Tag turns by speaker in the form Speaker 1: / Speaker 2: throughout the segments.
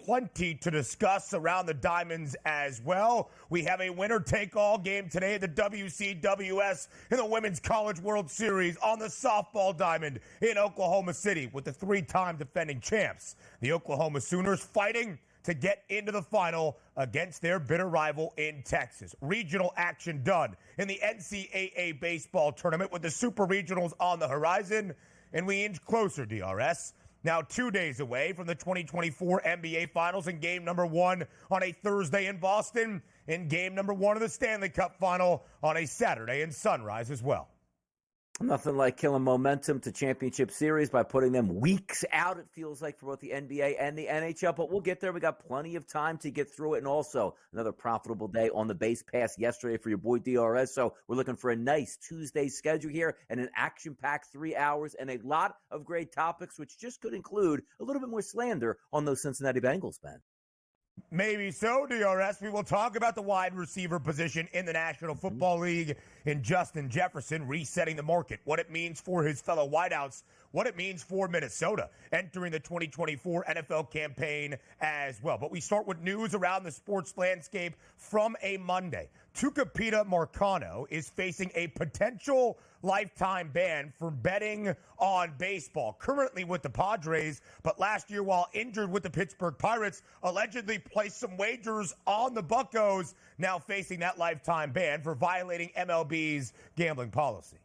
Speaker 1: plenty to discuss around the Diamonds as well. We have a winner-take-all game today at the WCWS in the Women's College World Series on the softball diamond in Oklahoma City with the three-time defending champs. The Oklahoma Sooners fighting to get into the final against their bitter rival in Texas. Regional action done in the NCAA baseball tournament with the Super Regionals on the horizon, and we inch closer, DRS. Now 2 days away from the 2024 NBA Finals in game number 1 on a Thursday in Boston, and game number 1 of the Stanley Cup Final on a Saturday in Sunrise as well.
Speaker 2: Nothing like killing momentum to championship series by putting them weeks out, it feels like, for both the NBA and the NHL. But we'll get there. We got plenty of time to get through it. And also another profitable day on the base pass yesterday for your boy DRS. So we're looking for a nice Tuesday schedule here and an action-packed 3 hours and a lot of great topics, which just could include a little bit more slander on those Cincinnati Bengals, Ben.
Speaker 1: Maybe so, DRS. We will talk about the wide receiver position in the National Football League and Justin Jefferson resetting the market, what it means for his fellow wideouts, what it means for Minnesota entering the 2024 NFL campaign as well. But we start with news around the sports landscape from a Monday. Tucapita Marcano is facing a potential lifetime ban for betting on baseball, currently with the Padres, but last year while injured with the Pittsburgh Pirates, allegedly placed some wagers on the Buccos, now facing that lifetime ban for violating MLB's gambling policy.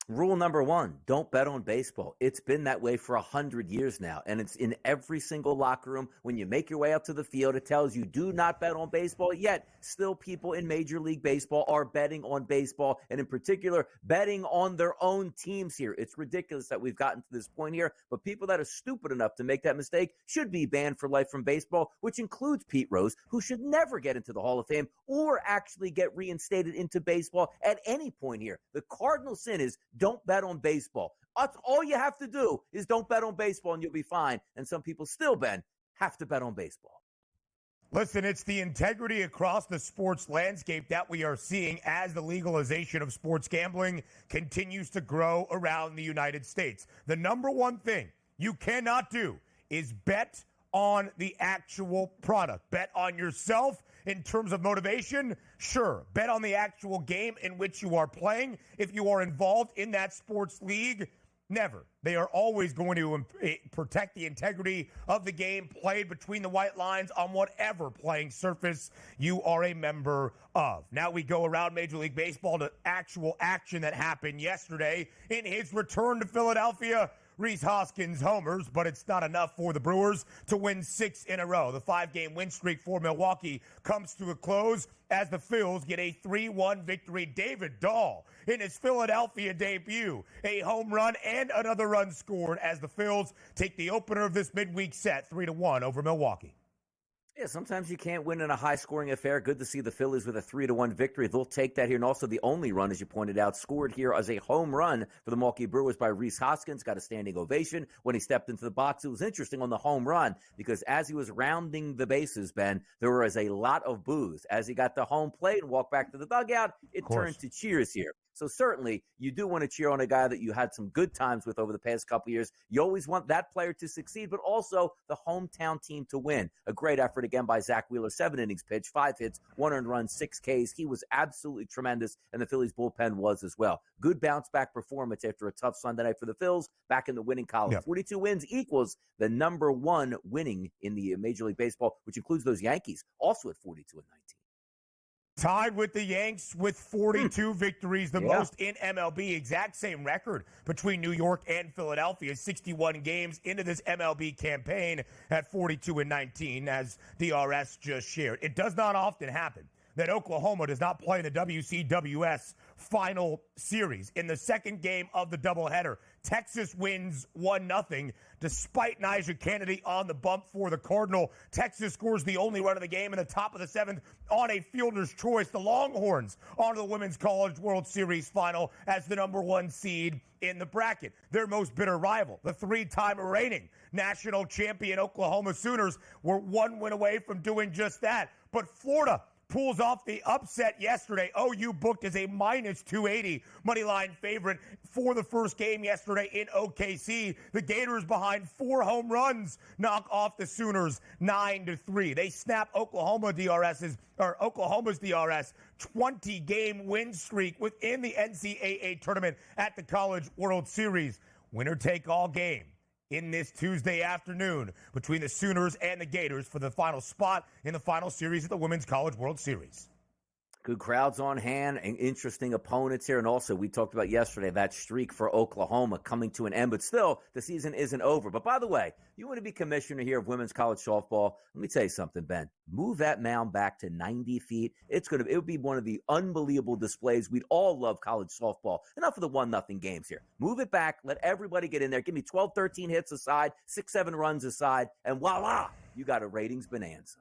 Speaker 2: Rule number 1, don't bet on baseball. It's been that way for 100 years now, and it's in every single locker room. When you make your way up to the field, it tells you do not bet on baseball, yet still people in Major League Baseball are betting on baseball, and in particular, betting on their own teams here. It's ridiculous that we've gotten to this point here, but people that are stupid enough to make that mistake should be banned for life from baseball, which includes Pete Rose, who should never get into the Hall of Fame or actually get reinstated into baseball at any point here. The cardinal sin is don't bet on baseball. That's all you have to do is don't bet on baseball and you'll be fine. And some people still, Ben, have to bet on baseball.
Speaker 1: Listen, it's the integrity across the sports landscape that we are seeing as the legalization of sports gambling continues to grow around the United States. The number one thing you cannot do is bet on the actual product. Bet on yourself in terms of motivation. Sure, bet on the actual game in which you are playing. If you are involved in that sports league, never. They are always going to protect the integrity of the game played between the white lines on whatever playing surface you are a member of. Now we go around Major League Baseball to actual action that happened yesterday in his return to Philadelphia. Rhys Hoskins homers, but it's not enough for the Brewers to win 6 in a row. The 5-game win streak for Milwaukee comes to a close as the Phils get a 3-1 victory. David Dahl in his Philadelphia debut, a home run and another run scored as the Phils take the opener of this midweek set 3-1 over Milwaukee.
Speaker 2: Yeah, sometimes you can't win in a high-scoring affair. Good to see the Phillies with a 3-1 victory. They'll take that here. And also the only run, as you pointed out, scored here as a home run for the Milwaukee Brewers by Rhys Hoskins. Got a standing ovation when he stepped into the box. It was interesting on the home run because as he was rounding the bases, Ben, there was a lot of boos. As he got to home plate and walked back to the dugout, it turned to cheers here. So certainly you do want to cheer on a guy that you had some good times with over the past couple of years. You always want that player to succeed, but also the hometown team to win. A great effort again by Zach Wheeler, 7 innings pitched, 5 hits, 1 earned run, 6 Ks. He was absolutely tremendous, and the Phillies bullpen was as well. Good bounce-back performance after a tough Sunday night for the Phils, back in the winning column. Yep. 42 wins equals the number 1 winning in the Major League Baseball, which includes those Yankees, also at 42-19.
Speaker 1: Tied with the Yanks with 42 victories, the most in MLB. Exact same record between New York and Philadelphia. 61 games into this MLB campaign at 42-19, as DRS just shared. It does not often happen that Oklahoma does not play in the WCWS final series. In the second game of the doubleheader, Texas wins 1-0 despite Nigel Kennedy on the bump for the Cardinal. Texas scores the only run of the game in the top of the 7th on a fielder's choice. The Longhorns onto the Women's College World Series final as the number 1 seed in the bracket. Their most bitter rival, the 3-time reigning national champion Oklahoma Sooners, were 1 win away from doing just that. But Florida pulls off the upset yesterday. OU booked as a minus 280 moneyline favorite for the first game yesterday in OKC. The Gators, behind 4 home runs, knock off the Sooners 9-3. They snap Oklahoma's DRS 20-game win streak within the NCAA tournament at the College World Series. Winner-take-all game in this Tuesday afternoon between the Sooners and the Gators for the final spot in the final series of the Women's College World Series.
Speaker 2: Good crowds on hand and interesting opponents here. And also, we talked about yesterday that streak for Oklahoma coming to an end. But still, the season isn't over. But by the way, you want to be commissioner here of women's college softball? Let me tell you something, Ben. Move that mound back to 90 feet. It would be one of the unbelievable displays. We'd all love college softball. Enough of the 1-0 games here. Move it back. Let everybody get in there. Give me 12, 13 hits aside, 6, 7 runs aside, and voila, you got a ratings bonanza.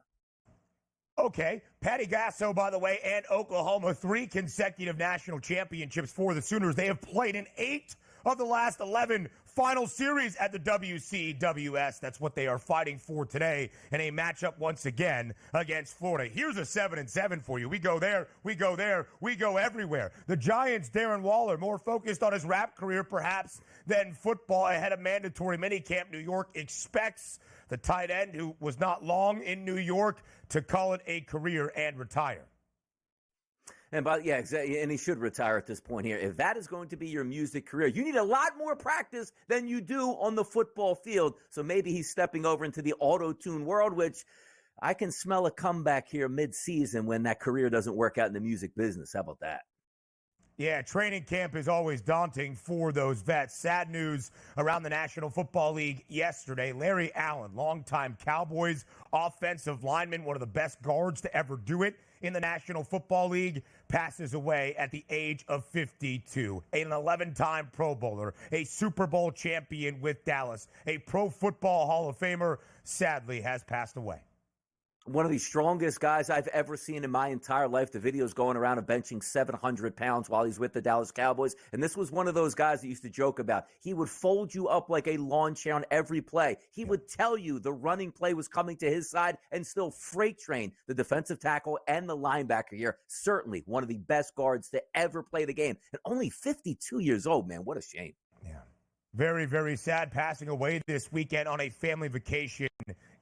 Speaker 1: Okay, Patty Gasso, by the way, and Oklahoma, 3 consecutive national championships for the Sooners. They have played in 8 of the last 11 final series at the WCWS. That's what they are fighting for today in a matchup once again against Florida. Here's a 7-7 for you. We go there, we go there, we go everywhere. The Giants' Darren Waller, more focused on his rap career perhaps than football ahead of mandatory minicamp. New York expects the tight end, who was not long in New York, to call it a career and retire.
Speaker 2: Yeah, exactly. And he should retire at this point here. If that is going to be your music career, you need a lot more practice than you do on the football field. So maybe he's stepping over into the auto-tune world, which I can smell a comeback here mid-season when that career doesn't work out in the music business. How about that?
Speaker 1: Yeah, training camp is always daunting for those vets. Sad news around the National Football League yesterday. Larry Allen, longtime Cowboys offensive lineman, one of the best guards to ever do it in the National Football League, passes away at the age of 52. An 11-time Pro Bowler, a Super Bowl champion with Dallas, a Pro Football Hall of Famer, sadly has passed away.
Speaker 2: One of the strongest guys I've ever seen in my entire life. The video's going around of benching 700 pounds while he's with the Dallas Cowboys. And this was one of those guys that used to joke about. He would fold you up like a lawn chair on every play. He would tell you the running play was coming to his side and still freight train the defensive tackle and the linebacker here. Certainly one of the best guards to ever play the game. And only 52 years old, man. What a shame.
Speaker 1: Yeah. Very, very sad, passing away this weekend on a family vacation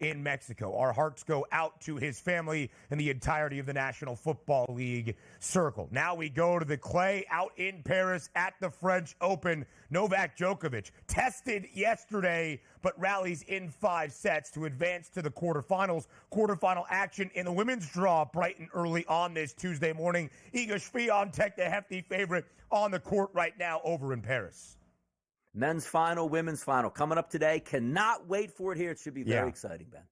Speaker 1: in Mexico. Our hearts go out to his family and the entirety of the National Football League circle. Now we go to the clay out in Paris at the French Open. Novak Djokovic tested yesterday, but rallies in 5 sets to advance to the quarterfinals. Quarterfinal action in the women's draw bright and early on this Tuesday morning. Iga Swiatek, the hefty favorite, on the court right now over in Paris.
Speaker 2: Men's final, women's final coming up today. Cannot wait for it here. It should be very exciting, Ben.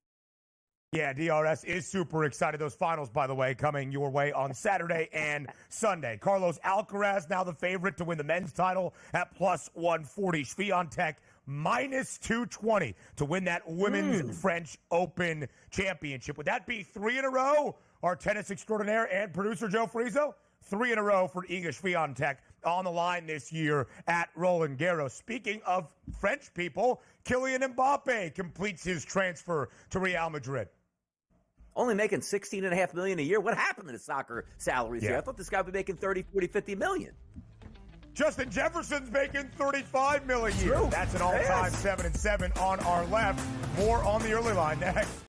Speaker 1: Yeah, DRS is super excited. Those finals, by the way, coming your way on Saturday and Sunday. Carlos Alcaraz, now the favorite to win the men's title at plus 140. Swiatek minus 220 to win that women's French Open championship. Would that be 3 in a row? Our tennis extraordinaire and producer, Joe Frizo? 3 in a row for Iga Swiatek on the line this year at Roland Garros. Speaking of French people, Kylian Mbappe completes his transfer to Real Madrid.
Speaker 2: Only making $16.5 million a year. What happened to the soccer salaries here? I thought this guy would be making 30, 40, 50 million.
Speaker 1: Justin Jefferson's making $35 million a year. That's an all-time 7-7 on our left. More on the early line next.